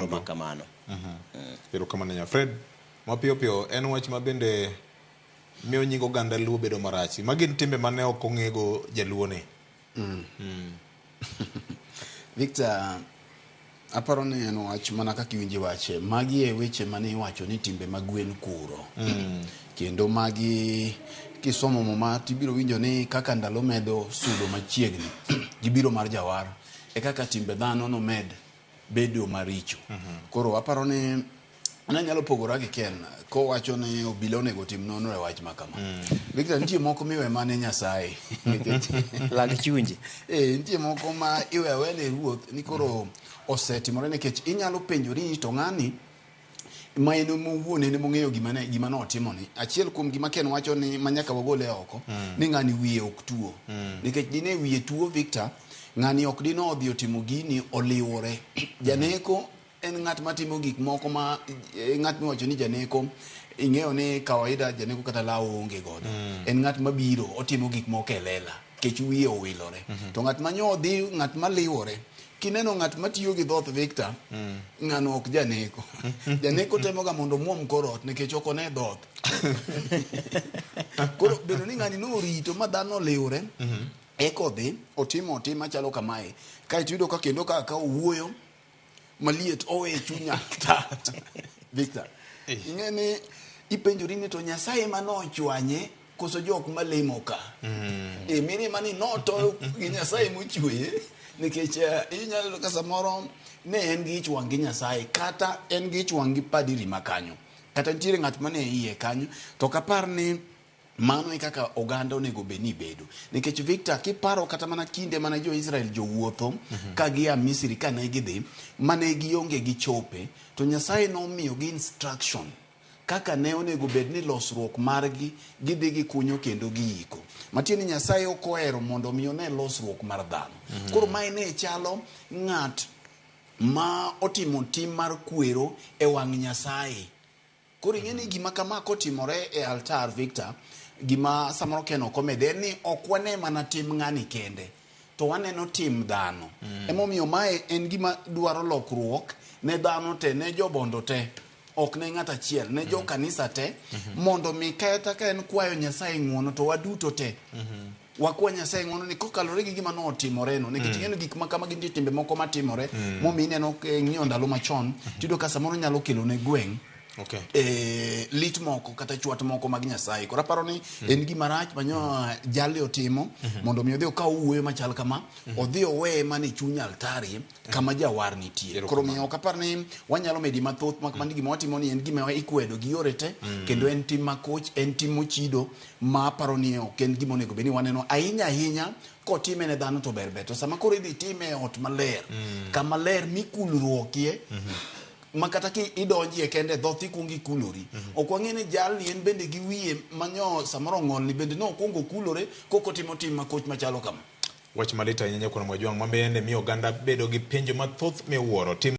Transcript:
moro makamano. Erokamano nya Fred. Mapiyo piyo en wach mabende miyo nying oganda Luo bedo marach. Magi timbe mane ok ong'ego jaluo ne. Victor, aparo ni en wach mana kaka iwinjo wache. Magi e weche mane iwacho ni timbe mag gwen kuro. Kendo magi kisomo moma tibiro winjo ni kaka ndalo medo sudo machiegni gibiro mar jawar e kaka timbe dhano no med bedo maricho. Koro aparo ni anyalo pogora gi Ken ko wacho ni obila onego tim nono e wach makama. Victor, nitie moko miwe mane Nyasaye Lag chunje. nitie moko ma iwewe ne ruoth ni koro osetimore nikech inyalo penjori to ng'ani ma en mowuone ne mong'eyo gima notimoni. Achiel kuom gima Ken wacho ni manyaka wagole oko ni ng'ani wiye ok tuo. Nikech dine wiye tuo Victor, ng'ani ok dino odhi otimo gini oliwore. Janeko en ng'at matimo gik moko ma ng'at miwacho ni janeko ing'eyo ni kawaida janeko kata lawo onge godo. En ng'at mabiro otimo gik moko e lela kech wiye owilore. To ng'at manyodhi, ng'at maliwore, kineno ng'at matiyo gi dhoth Victor, ng'ano ok janeko. Janeko temoga mondo muom korot nikech ok one dhoth. Koro bedo ni ng'ani norito ma dhano liwre, ekodhi otimo machalo kamae. Kaeto yudo ka kendo ka owuoyo maliet owe chunya tat. Victor, ing'eni ipenjori ni to Nyasaye manochwanye koso jok malemo ka. Miri mani noto gi Nyasaye mochweye nikech inyalo ka samoro ne en gi ich wang' gi Nyasaye kata en gi ich wang' gi padiri makanyo. Kata nitiere ng'at mane iye kanyo to kapar ni mano e kaka oganda onego beni bedo. Nikech Victor, kiparo kata mana kinde mana jo Israel jowuotho ka gia Misri kane gidhi mane gionge gi chope, to Nyasaye nomiyo gi instruction kaka ne onego bed ni losruok margi gidhi gikunyo kendo giiko. Matieni Nyasaye ok ohero mondo miyo ne losruok mar dhano. Koro mae ne chalo ng'at ma otimo tim mar kwero e wang' Nyasaye. Koro ing'eni gima kama kotimore e altar Victor, gima samoro Ken ok omede ni ok wane mana tim ng'ani kende, to waneno tim dhano. Emomiyo mae en gima dwaro lokruok ne dhano te, ne jobondo te, ok ne ng'at achiel, ne jo kanisa te, mondo mi kata ka en kwayo Nyasaye ng'uono to waduto te wakwa Nyasaye ng'uono ni kokalore gi gima notimore no. Nikech ing'eno gik makama gin timbe moko matimore momi ineno ng'iyo ndalo machon tido ka samoro nyalo kelo ne gweng' lit moko kata chwat moko mag Nyasaye. Koro aparo ni en gima rach manyo jali otimo mondo mi odhi okaw wuoyo machal kama, odhi owe mane chuny altari kama jawar nitie. Koro miyo ok apar ni wanyalo medi mathoth mak mani gima watimo ni en gima ikwedo gi yore te, kendo en tim makoch, en tim mochido ma aparo ni ok en gima onego beni waneno ahinya kotime ne dhano to ber. To sama koro idhi time ot maler, kama ler mikulruokie, makata ki idonjie kende dhoth ikungi kulori. Ok wang'eni jal ni en bende gi wiye manyo samoro ng'ol ni bende no kungo kulore koko timo tim makoch machalo kama. Wach malita nyanya kuna mwajwang' mambende miyo oganda bedo gi penjo mathoth miwuoro tim